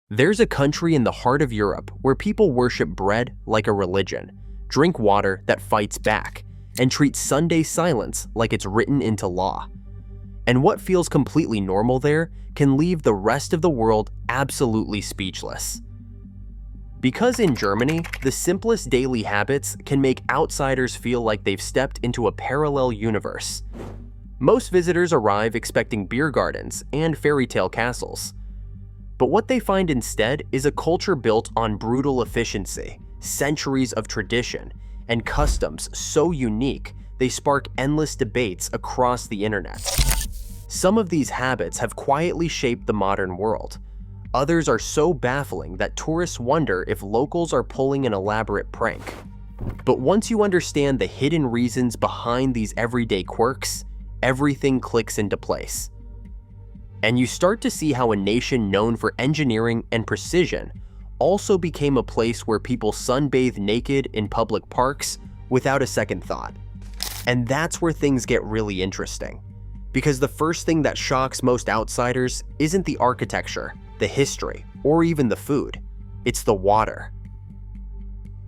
There's a country in the heart of Europe where people worship bread like a religion, drink water that fights back, and treat Sunday silence like it's written into law. And what feels completely normal there can leave the rest of the world absolutely speechless. Because in Germany, the simplest daily habits can make outsiders feel like they've stepped into a parallel universe. Most visitors arrive expecting beer gardens and fairy tale castles. But what they find instead is a culture built on brutal efficiency, centuries of tradition, and customs so unique they spark endless debates across the internet. Some of these habits have quietly shaped the modern world. Others are so baffling that tourists wonder if locals are pulling an elaborate prank. But once you understand the hidden reasons behind these everyday quirks, everything clicks into place. And you start to see how a nation known for engineering and precision also became a place where people sunbathe naked in public parks without a second thought. And that's where things get really interesting. Because the first thing that shocks most outsiders isn't the architecture, the history, or even the food. It's the water.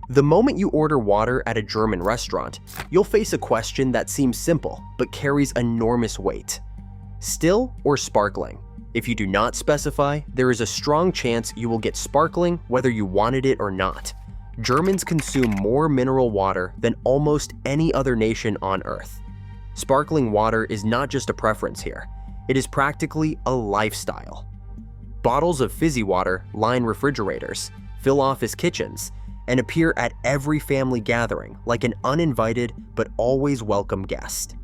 The moment you order water at a German restaurant, you'll face a question that seems simple but carries enormous weight. Still or sparkling? If you do not specify, there is a strong chance you will get sparkling whether you wanted it or not. Germans consume more mineral water than almost any other nation on Earth. Sparkling water is not just a preference here, it is practically a lifestyle. Bottles of fizzy water line refrigerators, fill office kitchens, and appear at every family gathering like an uninvited but always welcome guest.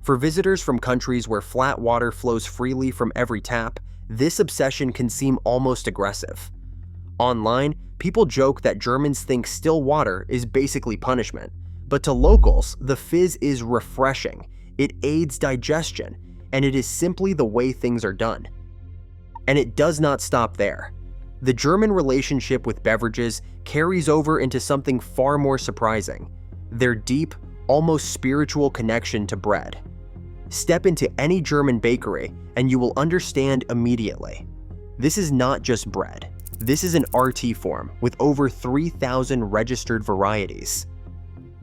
For visitors from countries where flat water flows freely from every tap, this obsession can seem almost aggressive. Online, people joke that Germans think still water is basically punishment, but to locals, the fizz is refreshing, it aids digestion, and it is simply the way things are done. And it does not stop there. The German relationship with beverages carries over into something far more surprising: their deep, almost spiritual connection to bread. Step into any German bakery and you will understand immediately. This is not just bread. This is an RT form with over 3,000 registered varieties.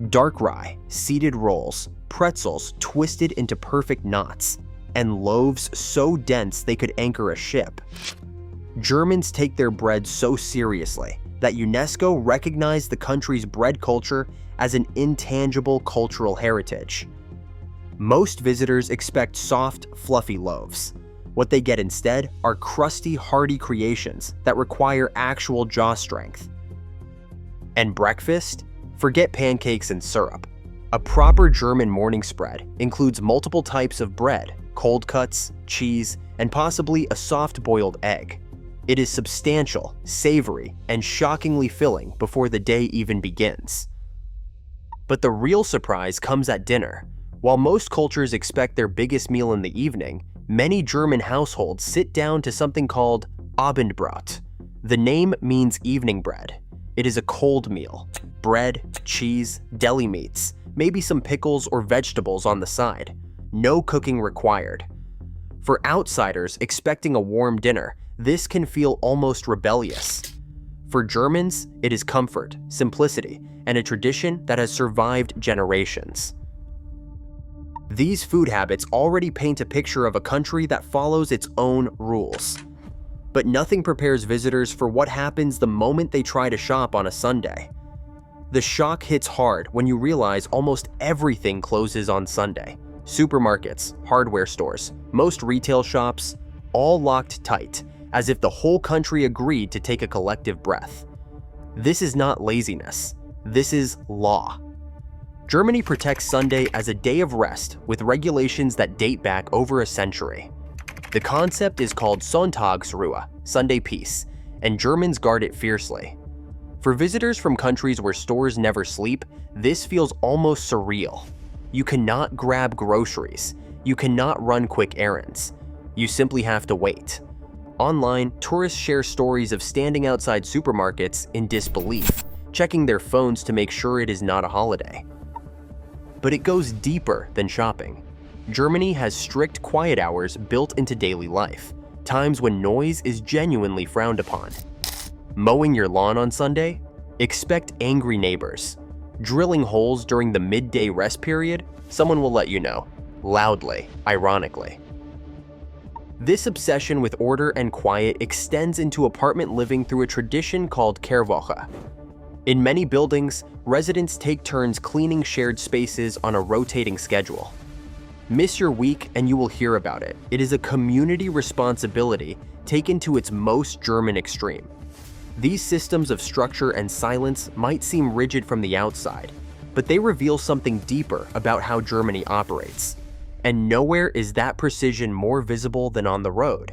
Dark rye, seeded rolls, pretzels twisted into perfect knots, and loaves so dense they could anchor a ship. Germans take their bread so seriously that UNESCO recognized the country's bread culture as an intangible cultural heritage. Most visitors expect soft, fluffy loaves. What they get instead are crusty, hardy creations that require actual jaw strength. And breakfast? Forget pancakes and syrup. A proper German morning spread includes multiple types of bread, cold cuts, cheese, and possibly a soft-boiled egg. It is substantial, savory, and shockingly filling before the day even begins. But the real surprise comes at dinner. While most cultures expect their biggest meal in the evening, many German households sit down to something called Abendbrot. The name means evening bread. It is a cold meal. Bread, cheese, deli meats, maybe some pickles or vegetables on the side. No cooking required. For outsiders expecting a warm dinner, this can feel almost rebellious. For Germans, it is comfort, simplicity, and a tradition that has survived generations. These food habits already paint a picture of a country that follows its own rules. But nothing prepares visitors for what happens the moment they try to shop on a Sunday. The shock hits hard when you realize almost everything closes on Sunday. Supermarkets, hardware stores, most retail shops, all locked tight, as if the whole country agreed to take a collective breath. This is not laziness. This is law. Germany protects Sunday as a day of rest with regulations that date back over a century. The concept is called Sonntagsruhe, Sunday peace, and Germans guard it fiercely. For visitors from countries where stores never sleep, this feels almost surreal. You cannot grab groceries. You cannot run quick errands. You simply have to wait. Online, tourists share stories of standing outside supermarkets in disbelief, checking their phones to make sure it is not a holiday. But it goes deeper than shopping. Germany has strict quiet hours built into daily life. times when noise is genuinely frowned upon. Mowing your lawn on Sunday? Expect angry neighbors. Drilling holes during the midday rest period? Someone will let you know, loudly, ironically. This obsession with order and quiet extends into apartment living through a tradition called Keerwoche. In many buildings, residents take turns cleaning shared spaces on a rotating schedule. Miss your week and you will hear about it. It is a community responsibility taken to its most German extreme. These systems of structure and silence might seem rigid from the outside, but they reveal something deeper about how Germany operates. And nowhere is that precision more visible than on the road.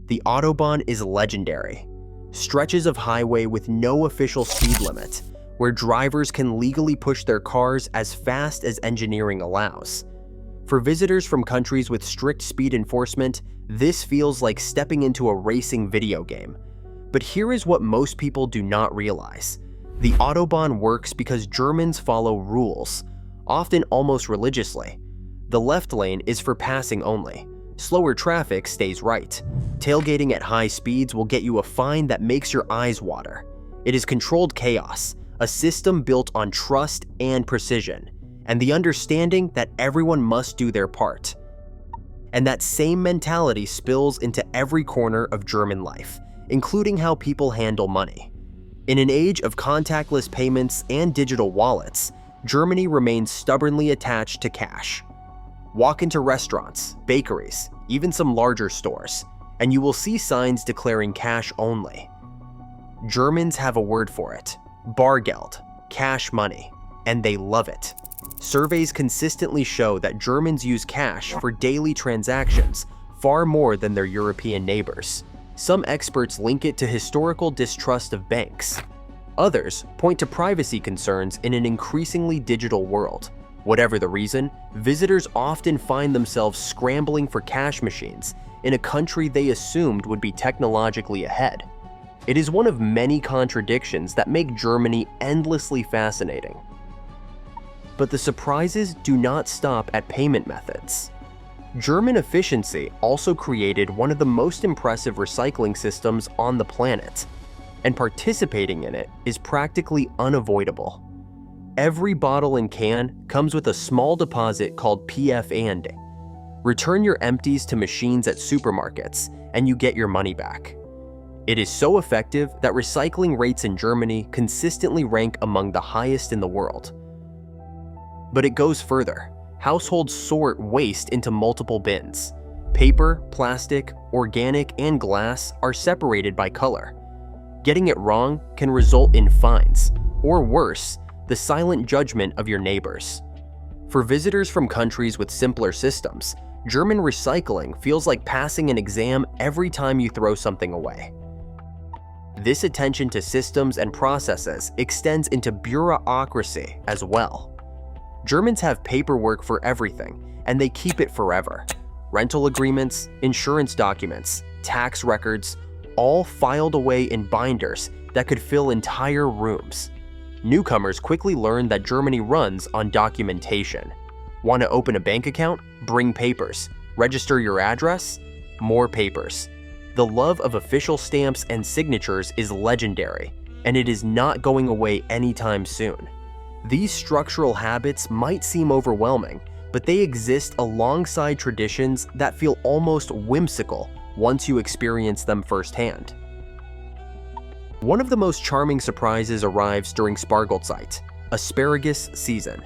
The Autobahn is legendary. Stretches of highway with no official speed limit, where drivers can legally push their cars as fast as engineering allows. For visitors from countries with strict speed enforcement, this feels like stepping into a racing video game. But here is what most people do not realize. The Autobahn works because Germans follow rules, often almost religiously. The left lane is for passing only. Slower traffic stays right. Tailgating at high speeds will get you a fine that makes your eyes water. It is controlled chaos, a system built on trust and precision, and the understanding that everyone must do their part. And that same mentality spills into every corner of German life, including how people handle money. In an age of contactless payments and digital wallets, Germany remains stubbornly attached to cash. Walk into restaurants, bakeries, even some larger stores, and you will see signs declaring cash only. Germans have a word for it: Bargeld, cash money, and they love it. Surveys consistently show that Germans use cash for daily transactions far more than their European neighbors. Some experts link it to historical distrust of banks. Others point to privacy concerns in an increasingly digital world. Whatever the reason, visitors often find themselves scrambling for cash machines in a country they assumed would be technologically ahead. It is one of many contradictions that make Germany endlessly fascinating. But the surprises do not stop at payment methods. German efficiency also created one of the most impressive recycling systems on the planet, and participating in it is practically unavoidable. Every bottle and can comes with a small deposit called PF&. Return your empties to machines at supermarkets, and you get your money back. It is so effective that recycling rates in Germany consistently rank among the highest in the world. But it goes further. Households sort waste into multiple bins. Paper, plastic, organic, and glass are separated by color. Getting it wrong can result in fines, or worse, the silent judgment of your neighbors. For visitors from countries with simpler systems, German recycling feels like passing an exam every time you throw something away. This attention to systems and processes extends into bureaucracy as well. Germans have paperwork for everything, and they keep it forever. Rental agreements, insurance documents, tax records, all filed away in binders that could fill entire rooms. Newcomers quickly learn that Germany runs on documentation. Want to open a bank account? Bring papers. Register your address? More papers. The love of official stamps and signatures is legendary, and it is not going away anytime soon. These structural habits might seem overwhelming, but they exist alongside traditions that feel almost whimsical once you experience them firsthand. One of the most charming surprises arrives during Spargelzeit, asparagus season.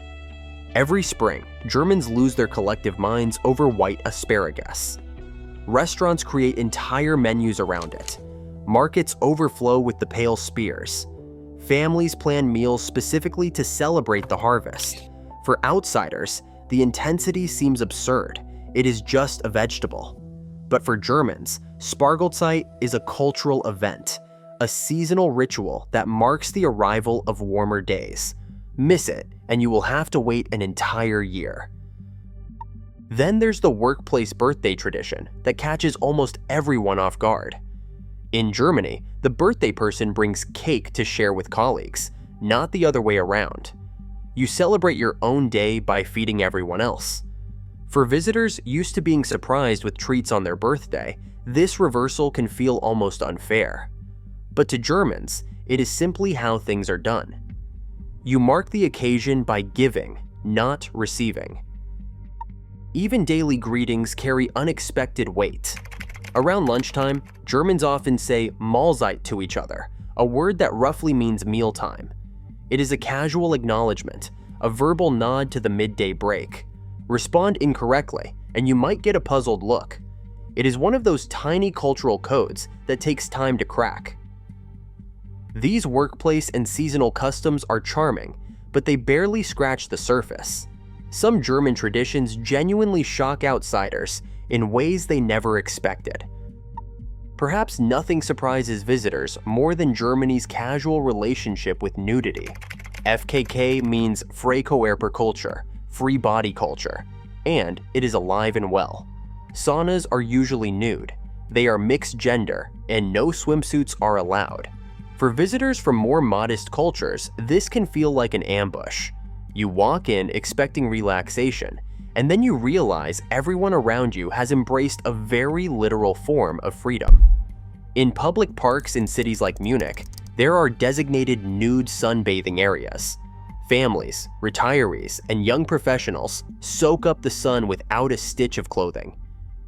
Every spring, Germans lose their collective minds over white asparagus. Restaurants create entire menus around it. Markets overflow with the pale spears. Families plan meals specifically to celebrate the harvest. For outsiders, the intensity seems absurd. It is just a vegetable. But for Germans, Spargelzeit is a cultural event, a seasonal ritual that marks the arrival of warmer days. Miss it, and you will have to wait an entire year. Then there's the workplace birthday tradition that catches almost everyone off guard. In Germany, the birthday person brings cake to share with colleagues, not the other way around. You celebrate your own day by feeding everyone else. For visitors used to being surprised with treats on their birthday, this reversal can feel almost unfair. But to Germans, it is simply how things are done. You mark the occasion by giving, not receiving. Even daily greetings carry unexpected weight. Around lunchtime, Germans often say Mahlzeit to each other, a word that roughly means mealtime. It is a casual acknowledgement, a verbal nod to the midday break. Respond incorrectly, and you might get a puzzled look. It is one of those tiny cultural codes that takes time to crack. These workplace and seasonal customs are charming, but they barely scratch the surface. Some German traditions genuinely shock outsiders in ways they never expected. Perhaps nothing surprises visitors more than Germany's casual relationship with nudity. FKK means Freikörperkultur, free body culture, and it is alive and well. Saunas are usually nude, they are mixed gender, and no swimsuits are allowed. For visitors from more modest cultures, this can feel like an ambush. You walk in expecting relaxation, and then you realize everyone around you has embraced a very literal form of freedom. In public parks in cities like Munich, there are designated nude sunbathing areas. Families, retirees, and young professionals soak up the sun without a stitch of clothing.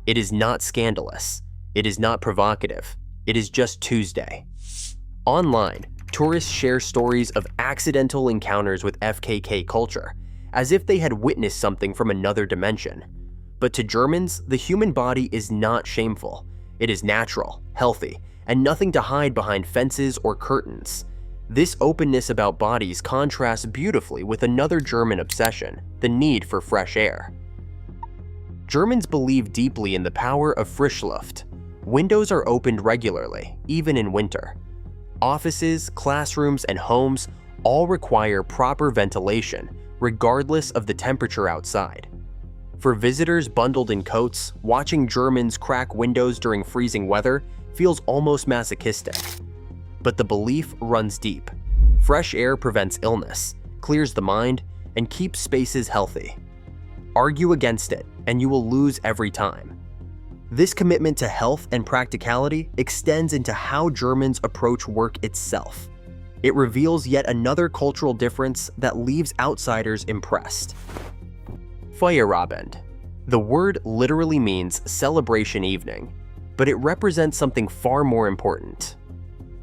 It is not scandalous. It is not provocative. It is just Tuesday. Online, tourists share stories of accidental encounters with FKK culture, as if they had witnessed something from another dimension. But to Germans, the human body is not shameful. It is natural, healthy, and nothing to hide behind fences or curtains. This openness about bodies contrasts beautifully with another German obsession, the need for fresh air. Germans believe deeply in the power of Frischluft. Windows are opened regularly, even in winter. Offices, classrooms, and homes all require proper ventilation, regardless of the temperature outside. For visitors bundled in coats, watching Germans crack windows during freezing weather feels almost masochistic. But the belief runs deep. Fresh air prevents illness, clears the mind, and keeps spaces healthy. Argue against it, and you will lose every time. This commitment to health and practicality extends into how Germans approach work itself. It reveals yet another cultural difference that leaves outsiders impressed. Feierabend. The word literally means celebration evening, but it represents something far more important: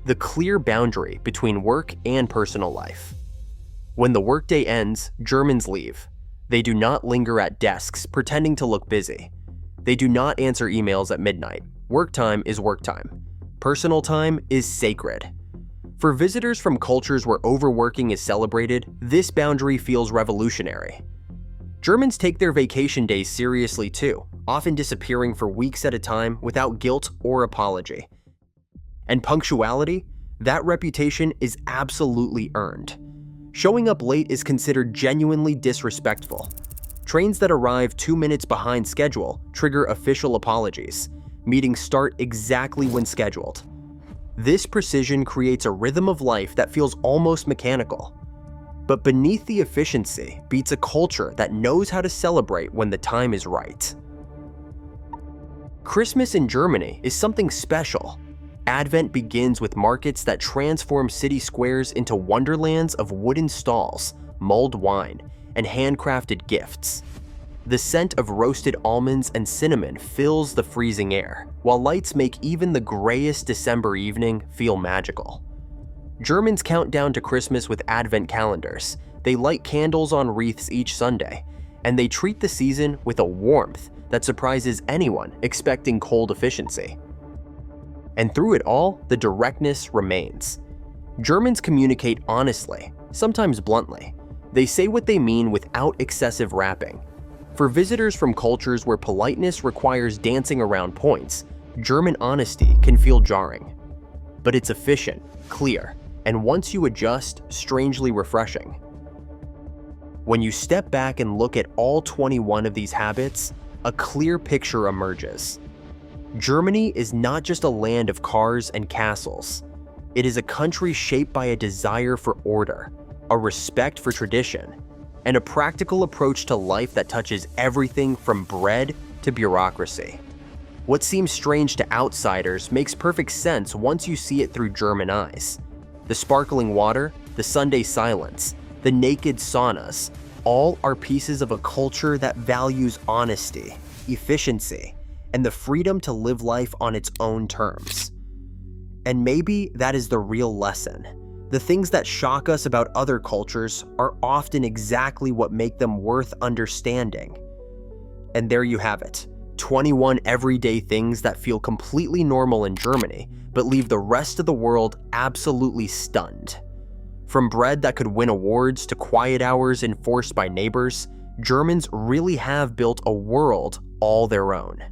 the clear boundary between work and personal life. When the workday ends, Germans leave. They do not linger at desks pretending to look busy. They do not answer emails at midnight. Work time is work time. Personal time is sacred. For visitors from cultures where overworking is celebrated, this boundary feels revolutionary. Germans take their vacation days seriously too, often disappearing for weeks at a time without guilt or apology. And punctuality? That reputation is absolutely earned. Showing up late is considered genuinely disrespectful. Trains that arrive 2 minutes behind schedule trigger official apologies. Meetings start exactly when scheduled. This precision creates a rhythm of life that feels almost mechanical. But beneath the efficiency beats a culture that knows how to celebrate when the time is right. Christmas in Germany is something special. Advent begins with markets that transform city squares into wonderlands of wooden stalls, mulled wine, and handcrafted gifts. The scent of roasted almonds and cinnamon fills the freezing air, while lights make even the grayest December evening feel magical. Germans count down to Christmas with Advent calendars. They light candles on wreaths each Sunday, and they treat the season with a warmth that surprises anyone expecting cold efficiency. And through it all, the directness remains. Germans communicate honestly, sometimes bluntly. They say what they mean without excessive wrapping. For visitors from cultures where politeness requires dancing around points, German honesty can feel jarring. But it's efficient, clear, and once you adjust, strangely refreshing. When you step back and look at all 21 of these habits, a clear picture emerges. Germany is not just a land of cars and castles. It is a country shaped by a desire for order, a respect for tradition, and a practical approach to life that touches everything from bread to bureaucracy. What seems strange to outsiders makes perfect sense once you see it through German eyes. The sparkling water, the Sunday silence, the naked saunas, all are pieces of a culture that values honesty, efficiency, and the freedom to live life on its own terms. And maybe that is the real lesson. The things that shock us about other cultures are often exactly what make them worth understanding. And there you have it, 21 everyday things that feel completely normal in Germany, but leave the rest of the world absolutely stunned. From bread that could win awards to quiet hours enforced by neighbors, Germans really have built a world all their own.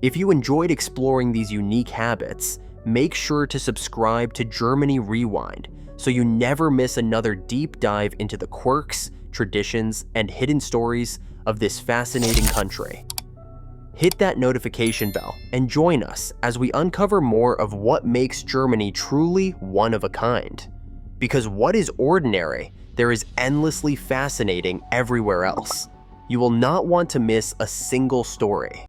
If you enjoyed exploring these unique habits, make sure to subscribe to Germany Rewind so you never miss another deep dive into the quirks, traditions, and hidden stories of this fascinating country. Hit that notification bell and join us as we uncover more of what makes Germany truly one of a kind. Because what is ordinary, there is endlessly fascinating everywhere else. You will not want to miss a single story.